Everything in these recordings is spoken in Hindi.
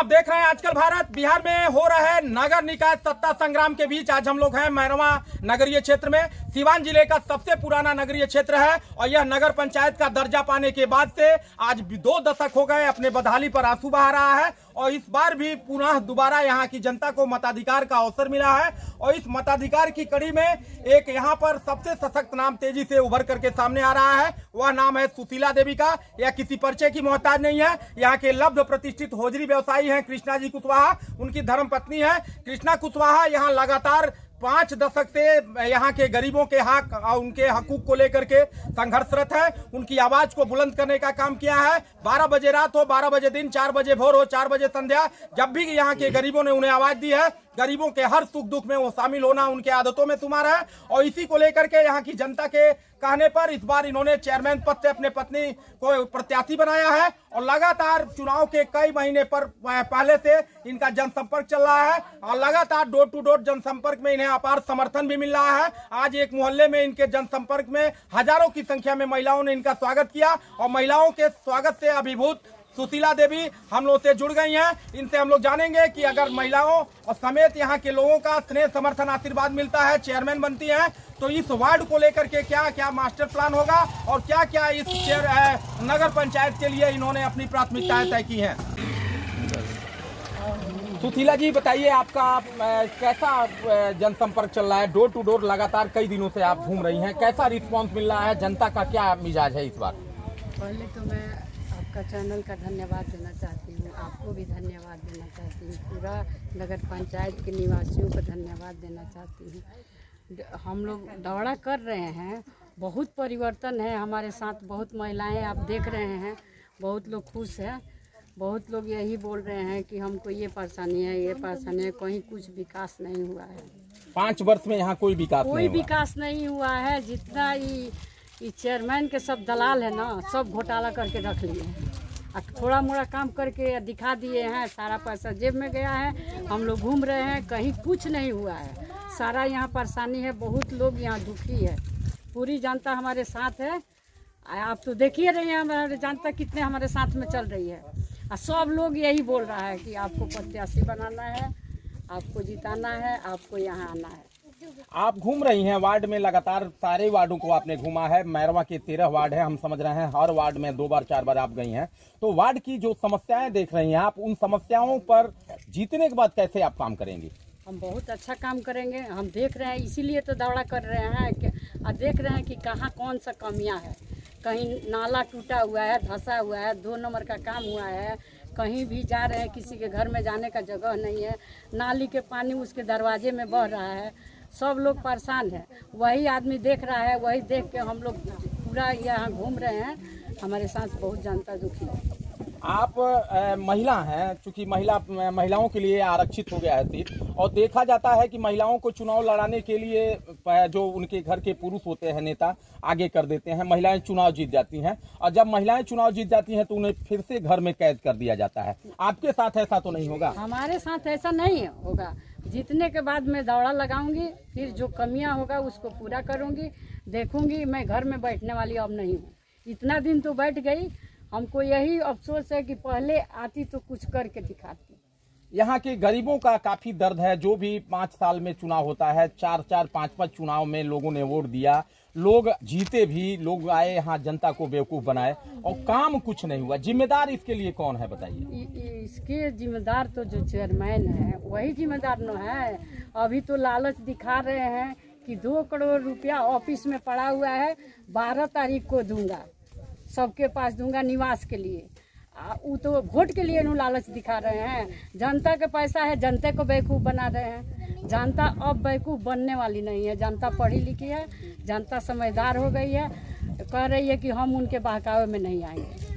आप देख रहे हैं आजकल भारत। बिहार में हो रहे नगर निकाय सत्ता संग्राम के बीच आज हम लोग हैं मैरवा नगरीय क्षेत्र में। सीवान जिले का सबसे पुराना नगरीय क्षेत्र है और यह नगर पंचायत का दर्जा पाने के बाद से आज 2 दशक हो गए अपने बदहाली पर आंसू बहा रहा है और इस बार भी पुनः दोबारा यहाँ की जनता को मताधिकार का अवसर मिला है। और इस मताधिकार की कड़ी में एक यहाँ पर सबसे सशक्त नाम तेजी से उभर करके सामने आ रहा है। वह नाम है सुशीला देवी का। यह किसी परिचय की मोहताज नहीं है। यहाँ के लब्ध प्रतिष्ठित होजरी व्यवसायी हैं कृष्णा जी कुशवाहा, उनकी धर्मपत्नी है। कृष्णा कुशवाहा यहाँ लगातार 5 दशक से यहाँ के गरीबों के हक और उनके हकूक को लेकर के संघर्षरत है। उनकी आवाज को बुलंद करने का काम किया है। 12 बजे रात हो, 12 बजे दिन, 4 बजे भोर हो, 4 बजे संध्या, जब भी यहाँ के गरीबों ने उन्हें आवाज दी है, गरीबों के हर सुख दुख में वो शामिल होना उनके आदतों में शुमार है। और इसी को लेकर के यहाँ की जनता के कहने पर इस बार इन्होंने चेयरमैन पद से अपने पत्नी को प्रत्याशी बनाया है और लगातार चुनाव के कई महीने पर पहले से इनका जनसंपर्क चल रहा है और लगातार डोर टू डोर जनसंपर्क में इन्हें अपार समर्थन भी मिल रहा है। आज एक मोहल्ले में इनके जनसंपर्क में हजारों की संख्या में महिलाओं ने इनका स्वागत किया और महिलाओं के स्वागत से अभिभूत सुशीला देवी हम लोग से जुड़ गई हैं। इनसे हम लोग जानेंगे कि अगर महिलाओं और समेत यहाँ के लोगों का स्नेह समर्थन आशीर्वाद मिलता है, चेयरमैन बनती है, तो इस वार्ड को लेकर के क्या क्या मास्टर प्लान होगा और क्या क्या इस नगर पंचायत के लिए इन्होंने अपनी प्राथमिकताएं तय की हैं। सुशीला जी बताइए, आपका कैसा जनसंपर्क चल रहा है? डोर टू डोर लगातार कई दिनों से आप घूम रही हैं, कैसा रिस्पांस मिल रहा है? जनता का क्या मिजाज है इस बार? पहले तो मैं आपका चैनल का धन्यवाद देना चाहती हूँ, आपको भी धन्यवाद देना चाहती हूँ, पूरा नगर पंचायत के निवासियों को धन्यवाद देना चाहती हूँ। हम लोग दौड़ा कर रहे हैं, बहुत परिवर्तन है हमारे साथ, बहुत महिलाएं आप देख रहे हैं, बहुत लोग खुश हैं। बहुत लोग यही बोल रहे हैं कि हमको ये परेशानी है, ये परेशानी है, कहीं कुछ विकास नहीं हुआ है। 5 वर्ष में यहाँ कोई विकास नहीं हुआ है। जितना ये चेयरमैन के सब दलाल है ना, सब घोटाला करके रख लिए हैं। थोड़ा मोड़ा काम करके दिखा दिए हैं, सारा पैसा जेब में गया है। हम लोग घूम रहे हैं, कहीं कुछ नहीं हुआ है। सारा यहाँ परेशानी है, बहुत लोग यहाँ दुखी है। पूरी जनता हमारे साथ है। आप तो देखिए रही हैं हमारे जनता कितने हमारे साथ में चल रही है। और सब लोग यही बोल रहा है कि आपको प्रत्याशी बनाना है, आपको जिताना है, आपको यहाँ आना है। आप घूम रही हैं वार्ड में, लगातार सारे वार्डों को आपने घूमा है। मैरवा के 13 वार्ड है, हम समझ रहे हैं हर वार्ड में 2 बार 4 बार आप गई हैं। तो वार्ड की जो समस्याएं देख रही हैं आप, उन समस्याओं पर जीतने के बाद कैसे आप काम करेंगे? हम बहुत अच्छा काम करेंगे। हम देख रहे हैं, इसीलिए तो दौड़ा कर रहे हैं कि देख रहे हैं कि कहाँ कौन सा कमियाँ है। कहीं नाला टूटा हुआ है, धंसा हुआ है, 2 नंबर का काम हुआ है। कहीं भी जा रहे हैं, किसी के घर में जाने का जगह नहीं है। नाली के पानी उसके दरवाजे में बह रहा है। सब लोग परेशान हैं। वही आदमी देख रहा है, वही देख के हम लोग पूरा यहाँ घूम रहे हैं। हमारे साथ बहुत जनता दुखी है। आप महिला हैं, चूंकि महिलाओं के लिए आरक्षित हो गया है सीट, और देखा जाता है कि महिलाओं को चुनाव लड़ाने के लिए जो उनके घर के पुरुष होते हैं नेता आगे कर देते हैं, महिलाएं चुनाव जीत जाती हैं। और जब महिलाएं चुनाव जीत जाती हैं तो उन्हें फिर से घर में कैद कर दिया जाता है। आपके साथ ऐसा तो नहीं होगा? हमारे साथ ऐसा नहीं होगा। जीतने के बाद मैं दौड़ा लगाऊंगी, फिर जो कमियां होगा उसको पूरा करूंगी। देखूंगी, मैं घर में बैठने वाली अब नहीं हूँ। इतना दिन तो बैठ गई। हमको यही अफसोस है कि पहले आती तो कुछ करके दिखाती। यहाँ के गरीबों का काफी दर्द है। जो भी 5 साल में चुनाव होता है, 4-4, 5-5 चुनाव में लोगों ने वोट दिया, लोग जीते भी, लोग आए यहाँ जनता को बेवकूफ बनाए और काम कुछ नहीं हुआ। जिम्मेदार इसके लिए कौन है बताइए? इसके जिम्मेदार तो जो चेयरमैन है वही जिम्मेदार न है। अभी तो लालच दिखा रहे हैं कि 2 करोड़ रुपया ऑफिस में पड़ा हुआ है, 12 तारीख को दूंगा, सबके पास दूंगा निवास के लिए। वो तो वोट के लिए लालच दिखा रहे हैं। जनता का पैसा है, जनता को बेवकूफ़ बना रहे हैं। जनता अब बेवकूफ़ बनने वाली नहीं है। जनता पढ़ी लिखी है, जनता समझदार हो गई है। कह रही है कि हम उनके बहकावे में नहीं आएंगे।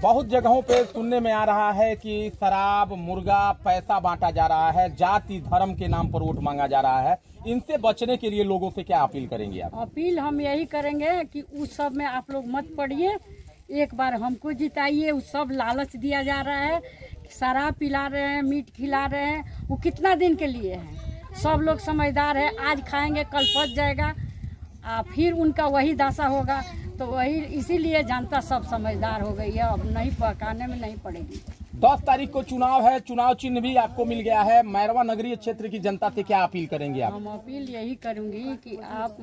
बहुत जगहों पे सुनने में आ रहा है कि शराब, मुर्गा, पैसा बांटा जा रहा है, जाति धर्म के नाम पर वोट मांगा जा रहा है। इनसे बचने के लिए लोगों से क्या अपील करेंगे आप? अपील हम यही करेंगे कि उस सब में आप लोग मत पड़िए। एक बार हमको जिताइए। उस सब लालच दिया जा रहा है, शराब पिला रहे हैं, मीट खिला रहे हैं, वो कितना दिन के लिए है? सब लोग समझदार है, आज खाएंगे कल पच जाएगा, फिर उनका वही दशा होगा। तो वही इसीलिए जनता सब समझदार हो गई है, अब नहीं पकाने में नहीं पड़ेगी। 10 तारीख को चुनाव है, चुनाव चिन्ह भी आपको मिल गया है। मैरवा नगरीय क्षेत्र की जनता से क्या अपील करेंगे आप? हम अपील यही करूंगी कि आप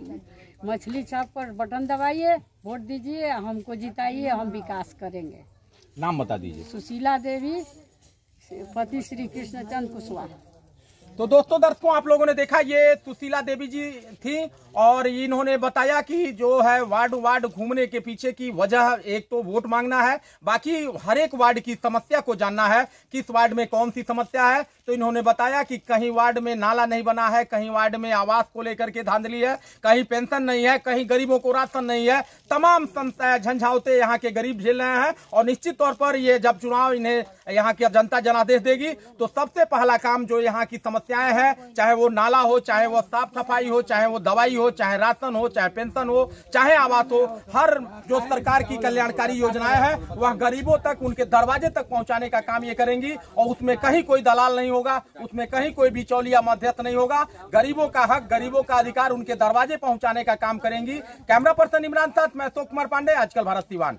मछली छाप पर बटन दबाइए, वोट दीजिए, हमको जिताइए, हम विकास करेंगे। नाम बता दीजिए। सुशीला देवी, पति श्री कृष्णचंद्र कुशवाहा। तो दोस्तों, दर्शकों, आप लोगों ने देखा ये सुशीला देवी जी थी और इन्होंने बताया कि जो है वार्ड घूमने के पीछे की वजह एक तो वोट मांगना है, बाकी हर एक वार्ड की समस्या को जानना है, किस वार्ड में कौन सी समस्या है। तो इन्होंने बताया कि कहीं वार्ड में नाला नहीं बना है, कहीं वार्ड में आवास को लेकर के धांधली है, कहीं पेंशन नहीं है, कहीं गरीबों को राशन नहीं है। तमाम झंझावते यहाँ के गरीब झेल रहे हैं और निश्चित तौर पर ये जब चुनाव इन्हें यहाँ की जनता जनादेश देगी तो सबसे पहला काम जो यहाँ की समस्याएं हैं, चाहे वो नाला हो, चाहे वो साफ सफाई हो, चाहे वो दवाई हो, चाहे राशन हो, चाहे पेंशन हो, चाहे आवास हो, हर जो सरकार की कल्याणकारी योजनाएं हैं वह गरीबों तक, उनके दरवाजे तक पहुंचाने का काम ये करेंगी। और उसमें कहीं कोई दलाल नहीं होगा, उसमें कहीं कोई बिचौलिया मध्यस्थ नहीं होगा। गरीबों का हक, गरीबों का अधिकार उनके दरवाजे पहुंचाने का काम करेंगी। कैमरा पर्सन इमरान साथ, मैं अशोक कुमार पांडे, आजकल भारत सिवान।